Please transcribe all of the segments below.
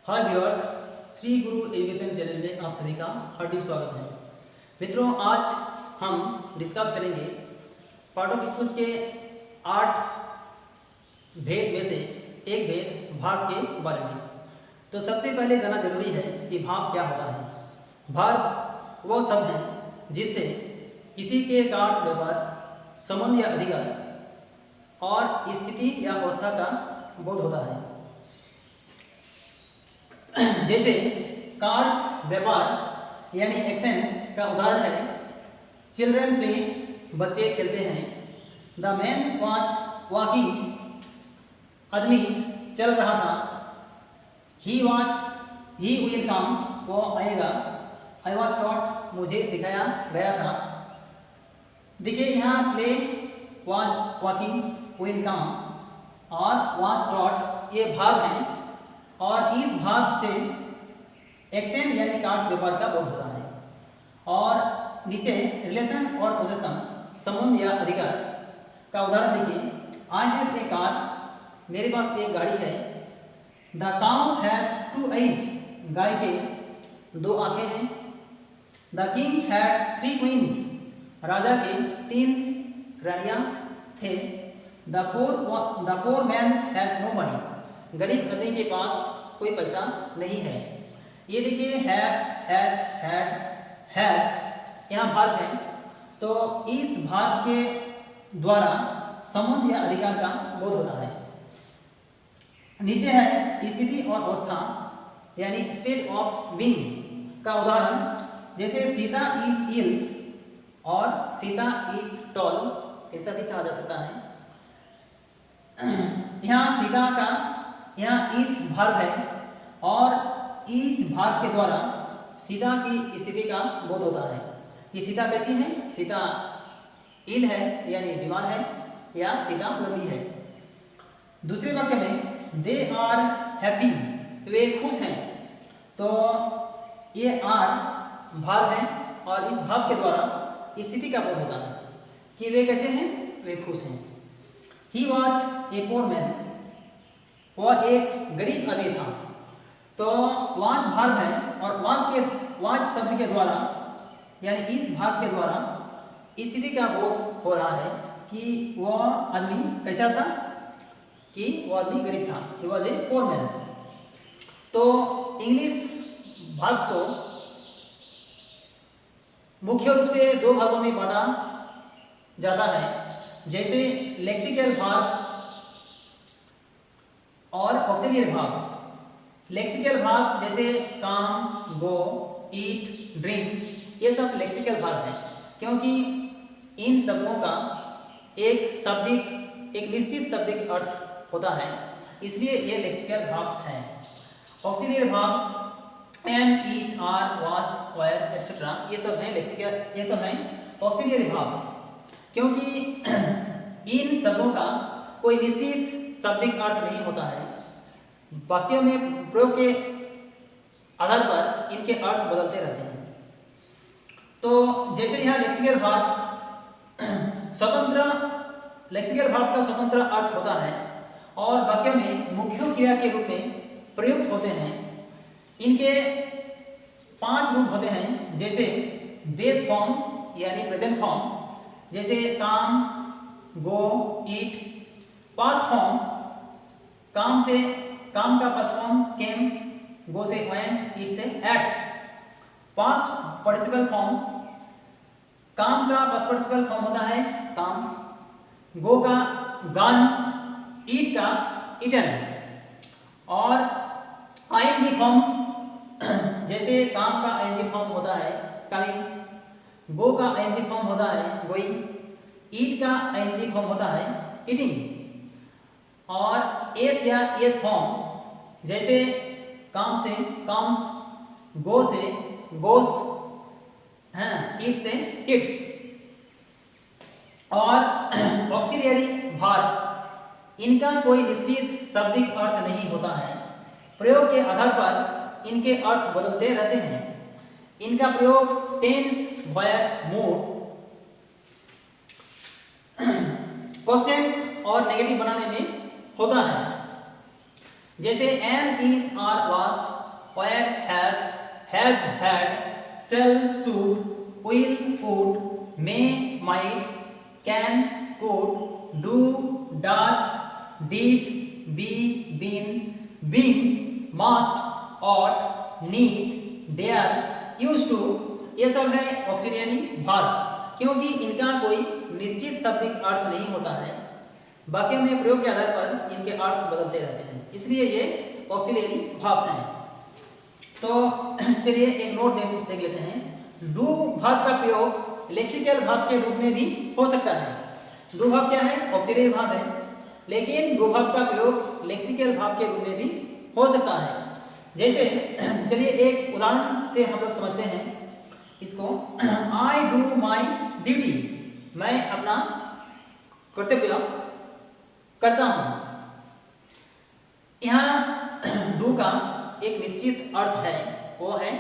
हाय viewers, Shri गुरु education channel में आप सभी का हार्दिक स्वागत है। मित्रों, आज हम डिस्कस करेंगे पार्ट ऑफ स्पीच के 8 भेद में से एक भेद भाव के बारे में। तो सबसे पहले जानना जरूरी है कि भाव क्या होता है। भाव वो शब्द है जिससे किसी के कार्य, व्यवहार, संबंध या अधिकार और स्थिति या अवस्था का बोध होता है। जैसे कार्य, व्यापार यानी एक्शन का उदाहरण है चिल्ड्रन प्ले, बच्चे खेलते हैं। द मैन वाज वॉकिंग, आदमी चल रहा था। ही विल कम, वो आएगा। आई वॉज टॉट, मुझे सिखाया गया था। देखिए यहाँ play, was walking, will come और वाज टॉट ये भाव हैं और इस भाव से एक्शन यानी कार्य, व्यापार का बोध होता है। और नीचे रिलेशन और पोजेशन, संबंध या अधिकार का उदाहरण देखिए। आई हैव ए कार, मेरे पास एक गाड़ी है। द काउ हैज 2 आइज, गाय के 2 आंखें हैं। द किंग हैड 3 क्वींस, राजा के 3 रानियां थे। The poor man has no money, गरीब आदमी के पास कोई पैसा नहीं है। ये देखिए हैव, हैज, हैज यहाँ भाग है। तो इस भाग के द्वारा संबंध या अधिकार का बोध होता है। नीचे है स्थिति और अवस्था यानी स्टेट ऑफ बीइंग का उदाहरण। जैसे सीता इज इल और सीता इज टॉल, ऐसा भी कहा जा सकता है। यहाँ सीता का यहाँ इस भाग है और इस भाग के द्वारा सीता की स्थिति का बोध होता है कि सीता कैसी है। सीता इल है यानी बीमार है या सीता लंबी है। दूसरे वाक्य में दे आर हैप्पी, वे खुश हैं। तो ये आर भाव है और इस भाव के द्वारा स्थिति का बोध होता है कि वे कैसे हैं, वे खुश हैं। ही वॉज ए पोर मैन, वह एक गरीब आदमी था। तो वाज भाव है और वाज शब्द के द्वारा यानी इस भाग के द्वारा स्थिति का बोध हो रहा है कि वह आदमी कैसा था, कि वह आदमी गरीब था। He was a poor man. तो इंग्लिश भाग को मुख्य रूप से 2 भागों में बांटा जाता है। जैसे लेक्सिकल भाग और ऑक्सिलियरी भाग। लेक्सिकल भाग जैसे काम, गो, ईट, ड्रिंक, ये सब लेक्सिकल भाग हैं क्योंकि इन शब्दों का एक निश्चित शब्दिक अर्थ होता है, इसलिए ये लेक्सिकल भाग है। ऑक्सिलियरी भाग am, is, are, was, were etcetera ये सब हैं लेक्सिकल, ये सब हैं ऑक्सिलियरी भाग्स क्योंकि इन शब्दों का कोई निश्चित शाब्दिक अर्थ नहीं होता है। वाक्यों में प्रयोग के आधार पर इनके अर्थ बदलते रहते हैं। तो जैसे यहाँ लेक्सिकल भाग लेक्सिकल भाग का स्वतंत्र अर्थ होता है और वाक्यों में मुख्य क्रिया के रूप में प्रयुक्त होते हैं। इनके 5 रूप होते हैं। जैसे बेस फॉर्म यानी प्रेजेंट फॉर्म, जैसे काम, गो, ईट। पास्ट फॉर्म काम का फर्स्ट फॉर्म केम, गो से वेंट, ईट से एट। पास्ट पार्टिसिपल फॉर्म, काम का पास्ट पार्टिसिपल फॉर्म होता है काम, गो का गन, ईट का ईटन। और आईएनजी फॉर्म जैसे काम का आईएनजी फॉर्म होता है कमिंग, गो का आईएनजी फॉर्म होता है गोइंग, ईट का आईएनजी फॉर्म होता है ईटिंग। और एस या एस फॉर्म जैसे काम से कम्स, गो से गोस, ईट से इट्स। और ऑक्सिलियरी भाग, इनका कोई निश्चित शाब्दिक अर्थ नहीं होता है। प्रयोग के आधार पर इनके अर्थ बदलते रहते हैं। इनका प्रयोग टेंस, वॉइस, मूड, क्वेश्चंस और नेगेटिव बनाने में होता है। जैसे am, is, are, was, were, has, had, shall, should, will, would, may, might, can, could, do, does, did, be, been, will, must, ought, need, dare, used to, ये सब है auxiliary verb, क्योंकि इनका कोई निश्चित शाब्दिक अर्थ नहीं होता है, वाक्य में प्रयोग के आधार पर इनके अर्थ बदलते रहते हैं, इसलिए ये ऑक्सिलियरी वर्ब्स हैं। तो चलिए एक नोट देख लेते हैं। डू वर्ब का प्रयोग लेक्सिकल वर्ब के रूप में भी हो सकता है। डू वर्ब क्या है? ऑक्सिलियरी वर्ब है, लेकिन डू वर्ब का प्रयोग लेक्सिकल वर्ब के रूप में भी हो सकता है। जैसे चलिए एक उदाहरण से हम लोग समझते हैं इसको। आई डू माई ड्यूटी, मैं अपना कर्तव्य करता हूं। यहाँ डू का एक निश्चित अर्थ है, वो है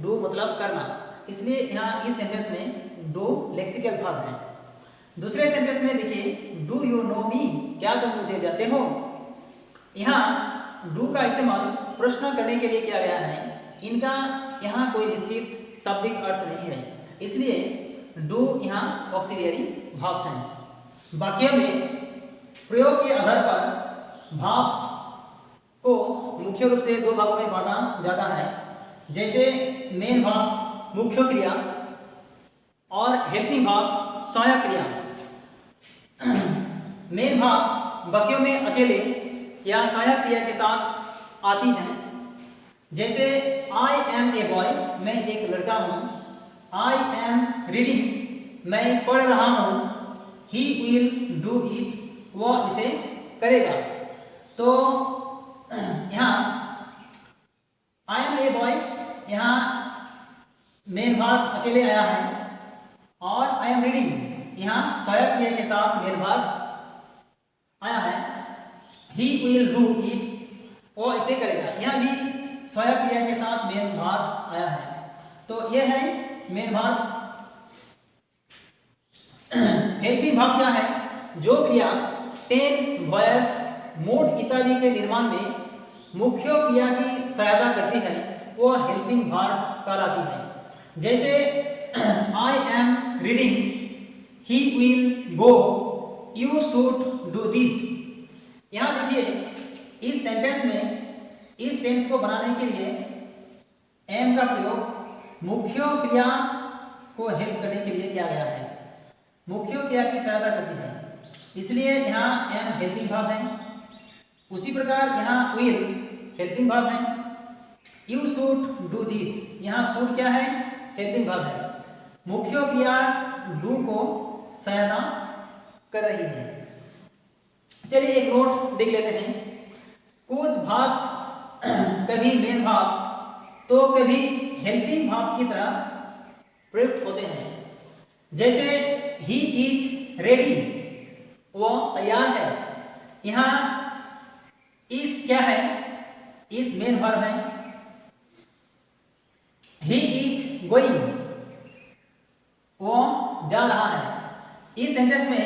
डू मतलब करना, इसलिए यहाँ इस सेंटेंस में डू लेक्सिकल वर्ब है। दूसरे सेंटेंस में देखिए, डू यू नो मी, क्या तुम मुझे जानते हो। यहाँ डू का इस्तेमाल प्रश्न करने के लिए किया गया है, इनका यहाँ कोई निश्चित शाब्दिक अर्थ नहीं है, इसलिए डू यहाँ ऑक्सिलियरी वर्ब्स हैं। वाक्य में प्रयोग के आधार पर वर्ब्स को मुख्य रूप से दो भागों में बांटा जाता है, जैसे मेन वर्ब मुख्य क्रिया और हेल्पिंग वर्ब सहायक क्रिया। मेन वर्ब वाक्यों में अकेले या सहायक क्रिया के साथ आती हैं, जैसे आई एम ए बॉय, मैं एक लड़का हूँ। आई एम रीडिंग, मैं पढ़ रहा हूँ। ही विल डू इट, वह इसे करेगा। तो यहाँ आई एम ए बॉय, यहाँ मेन वर्ब अकेले आया है, और आई एम रीडिंग यहाँ सहायक क्रिया के साथ मेन वर्ब आया है। ही विल डू इट, वो इसे करेगा, यहाँ भी सहायक क्रिया के साथ मेन वर्ब आया है। तो यह है मेन वर्ब। हेल्पिंग वर्ब क्या है? जो क्रिया टेंस, वॉइस, मूड इत्यादि के निर्माण में मुख्य क्रिया की सहायता करती है, वो हेल्पिंग वर्ब कहलाती है। जैसे I am reading, he will go, you should do this. यहाँ देखिए इस सेंटेंस में इस टेंस को बनाने के लिए एम का प्रयोग मुख्य क्रिया को हेल्प करने के लिए किया गया है, मुख्य क्रिया की सहायता करती है, इसलिए यहाँ एम हेल्पिंग वर्ब है। उसी प्रकार यहाँ विल हेल्पिंग वर्ब है। यू शुड डू दिस, यहाँ शुड क्या है? हेल्पिंग वर्ब है, मुख्य क्रिया डू को सहायता कर रही है। चलिए एक नोट देख लेते हैं। कुछ वर्ब्स कभी मेन वर्ब तो कभी हेल्पिंग वर्ब की तरह प्रयुक्त होते हैं। जैसे ही इज रेडी, वो तैयार है, यहाँ इस क्या है? इस मेन वर्ब है। ही इज गोइंग, वो जा रहा है। इस सेंटेंस में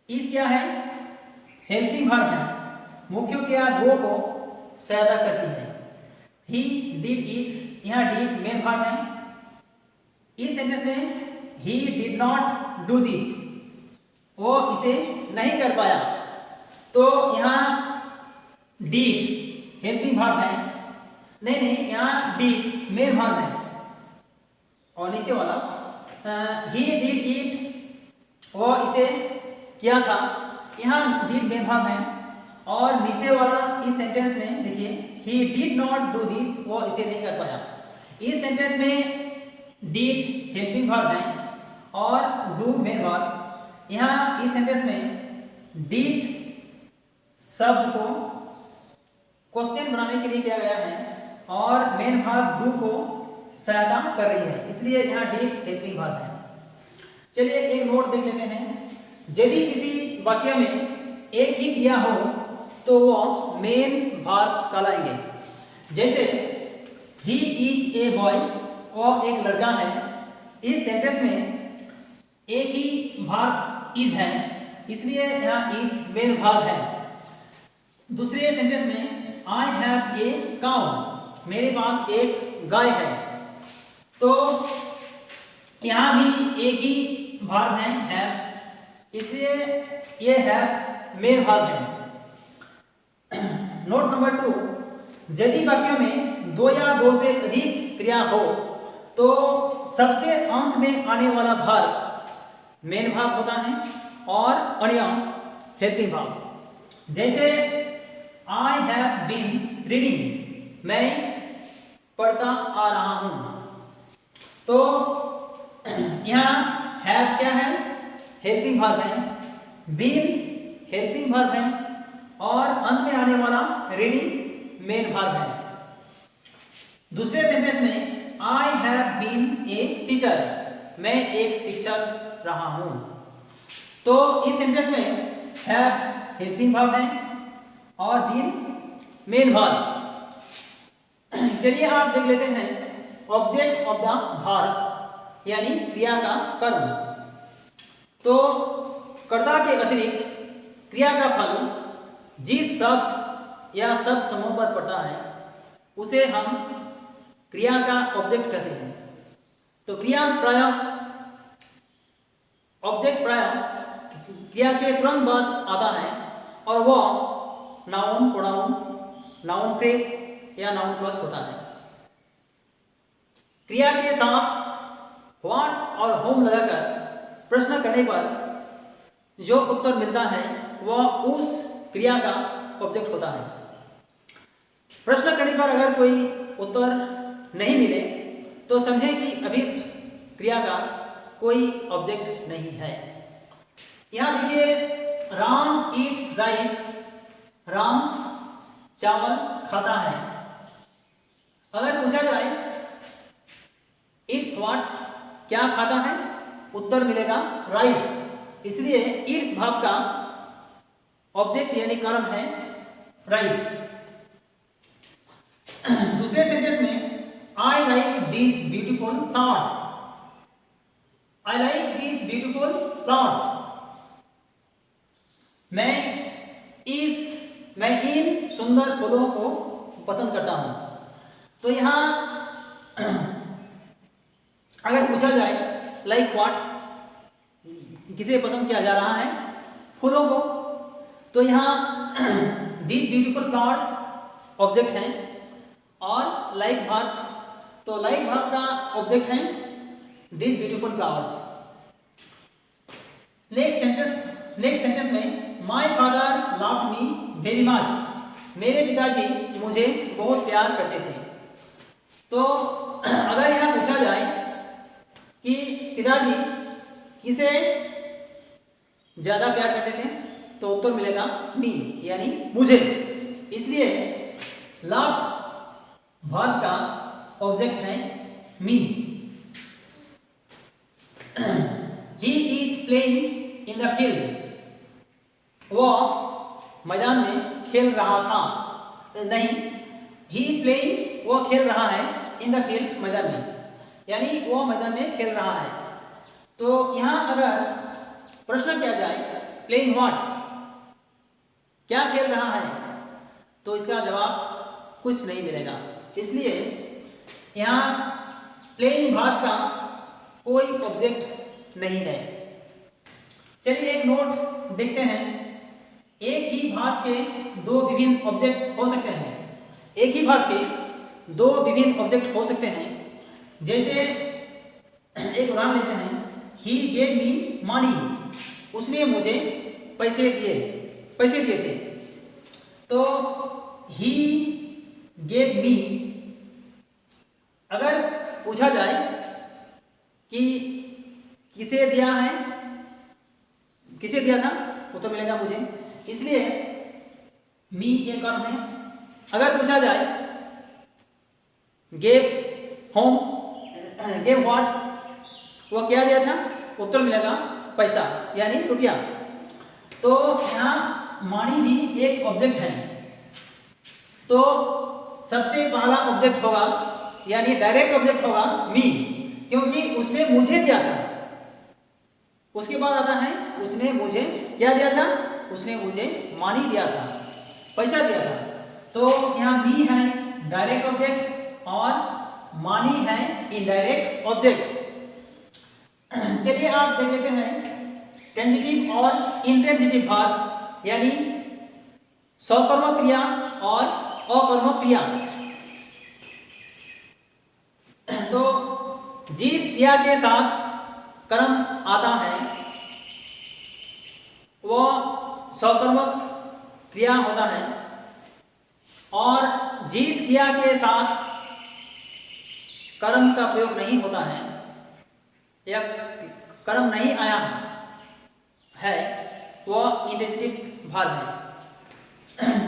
इस क्या है? हेल्पिंग वर्ब है, मुख्य क्रिया गो को सहायता करती है। ही डिड इट, यहाँ डिड मेन वर्ब है। इस सेंटेंस में he did not do this, वो इसे नहीं कर पाया, तो यहाँ डिड हेल्पिंग वर्ब है। नहीं, यहाँ डिड मेन वर्ब है, और नीचे वाला ही डिड इट, वो इसे किया था, यहाँ डिड मेन वर्ब है। और नीचे वाला इस सेंटेंस में देखिए he did not do this, वो इसे नहीं कर पाया। इस सेंटेंस में डिड हेल्पिंग वर्ब है और डू मेन वर्ब। यहाँ इस सेंटेंस में डिड शब्द को क्वेश्चन बनाने के लिए किया गया है और मेन वर्ब डू को सहायता कर रही है, इसलिए यहाँ डिड हेल्पिंग वर्ब है। चलिए एक नोट देख लेते हैं। यदि किसी वाक्य में एक ही क्रिया हो तो वो मेन वर्ब कहलाएंगे। जैसे ही इज ए बॉय, वो एक लड़का है। इस सेंटेंस में एक ही वर्ब इज है, इसलिए यहाँ इज मेन वर्ब है। दूसरे सेंटेंस में आई हैव ए काउ, मेरे पास एक गाय है। तो यहाँ भी एक ही वर्ब है हैव, इसलिए ये हैव मेन वर्ब है। नोट नंबर 2, यदि वाक्यों में दो या दो से अधिक क्रिया हो तो सबसे अंत में आने वाला वर्ब मेन वर्ब होता है और अन्य हेल्पिंग वर्ब। जैसे आई हैव बीन रीडिंग, मैं पढ़ता आ रहा हूं। तो यहाँ हैव क्या है, हेल्पिंग वर्ब है, बीन हेल्पिंग वर्ब है और अंत में आने वाला रीडिंग मेन वर्ब है। दूसरे सेंटेंस में I have been a teacher, मैं एक शिक्षक रहा हूं। तो इस सेंटेंस में हैव हेल्पिंग वर्ब है और बीन मेन वर्ब। चलिए आप देख लेते हैं ऑब्जेक्ट ऑफ द वर्ब यानी क्रिया का कर्म। तो कर्ता के अतिरिक्त क्रिया का फल जिस शब्द या शब्द समूह पर पड़ता है उसे हम क्रिया का ऑब्जेक्ट कहते हैं। तो क्रिया प्राय ऑब्जेक्ट प्राय क्रिया के तुरंत बाद आता है और वह नाउन, प्रोनाउन, नाउन फ्रेज या नाउन क्लॉज होता है। क्रिया के साथ व्हाट और होम लगाकर प्रश्न करने पर जो उत्तर मिलता है वह उस क्रिया का ऑब्जेक्ट होता है। प्रश्न करने पर अगर कोई उत्तर नहीं मिले तो समझें कि अभीष्ट क्रिया का कोई ऑब्जेक्ट नहीं है। यहां देखिए राम ईट्स राइस, राम चावल खाता है। अगर पूछा जाए इट्स व्हाट, क्या खाता है, उत्तर मिलेगा राइस, इसलिए इट्स भाव का ऑब्जेक्ट यानी कर्म है राइस। दूसरे सेंटेंस में I like these beautiful flowers, I like these beautiful flowers, मैं इन सुंदर फूलों को पसंद करता हूं। तो यहां अगर पूछा जाए लाइक व्हाट, किसे पसंद किया जा रहा है, फूलों को, तो यहाँ दीज ब्यूटीफुल फ्लावर्स ऑब्जेक्ट हैं और लाइक भाग, तो लाइक भाग का ऑब्जेक्ट है these beautiful flowers. Next sentence में my father loved me very much, मेरे पिताजी मुझे बहुत प्यार करते थे। तो अगर यहाँ पूछा जाए कि पिताजी किसे ज्यादा प्यार करते थे तो उत्तर मिलेगा मी यानी मुझे, इसलिए लव वर्ब का ऑब्जेक्ट है me. He is playing in the field, वह मैदान में खेल रहा था, नहीं, ही इज प्लेइंग, वह खेल रहा है, इन द फील्ड मैदान में, यानी वह मैदान में खेल रहा है। तो यहां अगर प्रश्न किया जाए प्लेइंग व्हाट, क्या खेल रहा है, तो इसका जवाब कुछ नहीं मिलेगा, इसलिए यहां प्लेइंग वर्ब का कोई ऑब्जेक्ट नहीं है। चलिए एक नोट देखते हैं, एक ही वर्ब के दो विभिन्न ऑब्जेक्ट्स हो सकते हैं, एक ही वर्ब के दो विभिन्न ऑब्जेक्ट हो सकते हैं। जैसे एक उदाहरण लेते हैं, ही गेव मी मनी, उसने मुझे पैसे दिए थे। तो ही गेव मी, अगर पूछा जाए कि किसे दिया है, किसे दिया था, वो तो मिलेगा मुझे, इसलिए मी ये कर्म है। अगर पूछा जाए गेव होम, गेव व्हाट, वो क्या दिया था, उत्तर मिलेगा पैसा यानी रुपया। तो यहाँ मनी भी एक ऑब्जेक्ट है, तो सबसे पहला ऑब्जेक्ट होगा यानी डायरेक्ट ऑब्जेक्ट होगा मी, क्योंकि उसने मुझे दिया था। उसके बाद आता है उसने मुझे क्या दिया था, उसने मुझे मनी दिया था। पैसा दिया था। तो यहाँ मी है डायरेक्ट ऑब्जेक्ट और मानी है इनडायरेक्ट ऑब्जेक्ट। चलिए आप देख लेते हैं ट्रांजिटिव और इंट्रांजिटिव वर्ब यानी सकर्मक क्रिया और अकर्मक क्रिया। तो जिस क्रिया के साथ कर्म आता है वह सकर्मक क्रिया होता है और जिस क्रिया के साथ कर्म का प्रयोग नहीं होता है या कर्म नहीं आया है वह इंट्रांजिटिव वर्ब है।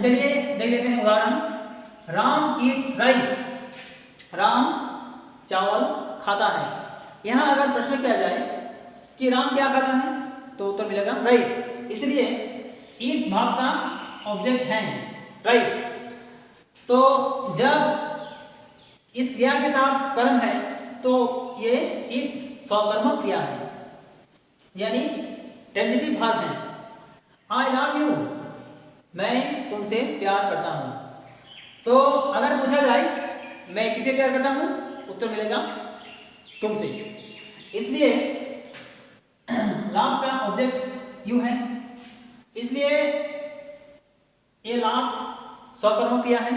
चलिए देख लेते हैं उदाहरण। राम ईट्स राइस, राम चावल खाता है। यहाँ अगर प्रश्न किया जाए कि राम क्या खाता है तो उत्तर मिलेगा राइस, इसलिए ईट्स भाग का ऑब्जेक्ट है राइस। तो जब इस क्रिया के साथ कर्म है तो ये ईट्स सकर्मक क्रिया है यानी ट्रांजिटिव वर्ब है। आई लव यू, मैं तुमसे प्यार करता हूं। तो अगर पूछा जाए मैं किसे प्यार करता हूं, उत्तर मिलेगा तुमसे, इसलिए लव का ऑब्जेक्ट यू है, इसलिए ये लव सकर्मक क्रिया है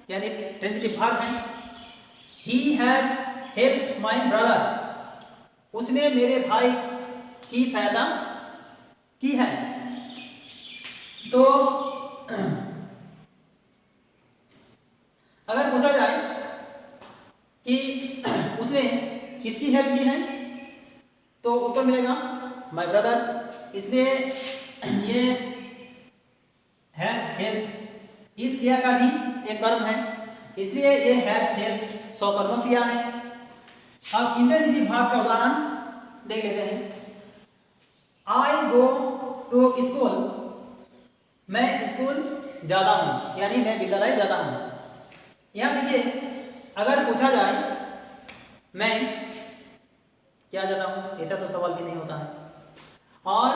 यानी ट्रांजिटिव वर्ब है। He has help my brother, उसने मेरे भाई की सहायता की है। तो अगर पूछा जाए कि उसने किसकी हेल्प की है तो उत्तर मिलेगा माय ब्रदर, इसलिए ये हैज हेल्प इस क्रिया का भी एक कर्म है, इसलिए ये हैज हेल्प सकर्मक क्रिया है। अब इंट्रांजिटिव वर्ब का उदाहरण देख लेते हैं। आई गो टू स्कूल, मैं स्कूल जाता हूँ यानी मैं विद्यालय जाता हूँ। यहाँ देखिए अगर पूछा जाए मैं क्या जाता हूँ, ऐसा तो सवाल भी नहीं होता है, और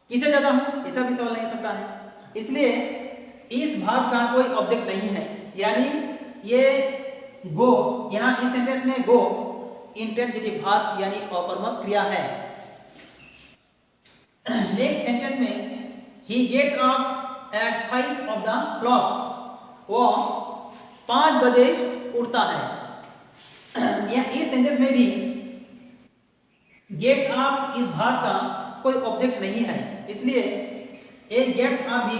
किसे जाता हूँ ऐसा भी सवाल नहीं हो सकता है, इसलिए इस भाग का कोई ऑब्जेक्ट नहीं है यानी ये गो, यहाँ इस सेंटेंस में गो इंट्रांजिटिव वर्ब यानी अकर्मक क्रिया है। नेक्स्ट सेंटेंस में he gets up at 5 of the clock, वो 5 बजे उठता है। यह इस सेंटेंस में भी गेट्स अप इस भाग का कोई ऑब्जेक्ट नहीं है, इसलिए ये गेट्स अप भी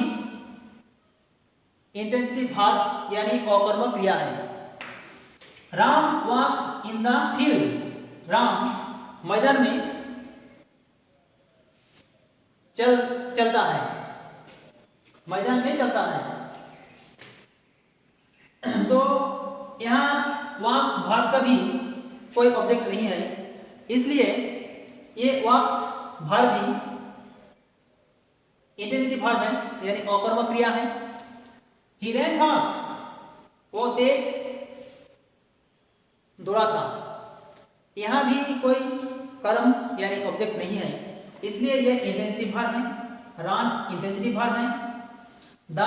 इंट्रांजिटिव वर्ब यानी अकर्मक क्रिया है। राम वॉक्स इन द फील्ड, राम मैदान में चलता है, मैदान में चलता है। तो यहाँ वॉक्स वर्ब का भी कोई ऑब्जेक्ट नहीं है, इसलिए ये वॉक्स वर्ब भी इंट्रांजिटिव वर्ब है यानी अकर्मक क्रिया है। ही रैन फास्ट, वो तेज दौड़ा था। यहाँ भी कोई कर्म यानी ऑब्जेक्ट नहीं है, इसलिए ये इंट्रांजिटिव वर्ब है। रन इंट्रांजिटिव वर्ब है। द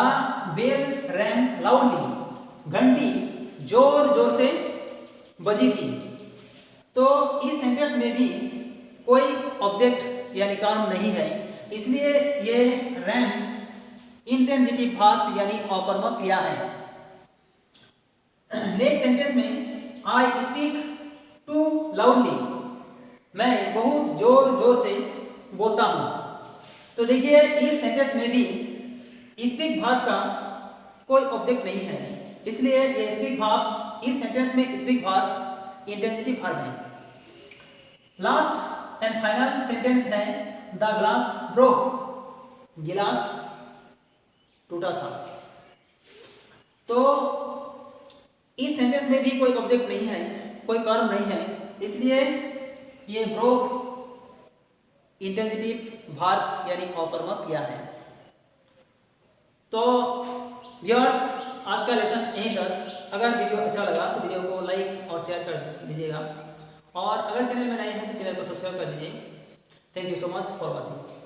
बेल रैंग लाउडली, घंटी जोर जोर से बजी थी। तो इस सेंटेंस में भी कोई ऑब्जेक्ट यानी कर्म नहीं है, इसलिए ये रैंग इंट्रांजिटिव वर्ब यानी अकर्मक क्रिया है। नेक्स्ट सेंटेंस में आई स्पीक टू लाउडली, मैं बहुत जोर जोर से बोलता हूं। तो देखिए इस सेंटेंस में भी स्पीक वर्ब का कोई ऑब्जेक्ट नहीं है, इसलिए ये स्पीक वर्ब इस सेंटेंस में स्पीक वर्ब इंट्रांजिटिव वर्ब है। लास्ट एंड फाइनल सेंटेंस है द ग्लास ब्रोक, गिलास टूटा था। तो इस सेंटेंस में भी कोई ऑब्जेक्ट नहीं है, कोई कर्म नहीं है, इसलिए ये ब्रोक इंट्रांजिटिव वर्ब यानी अकर्मक क्रिया है। तो व्यूअर्स आज का लेसन यहीं तक। अगर वीडियो अच्छा लगा तो वीडियो को लाइक और शेयर कर दीजिएगा, और अगर चैनल में नए हैं तो चैनल को सब्सक्राइब कर दीजिए। Thank you so much for watching.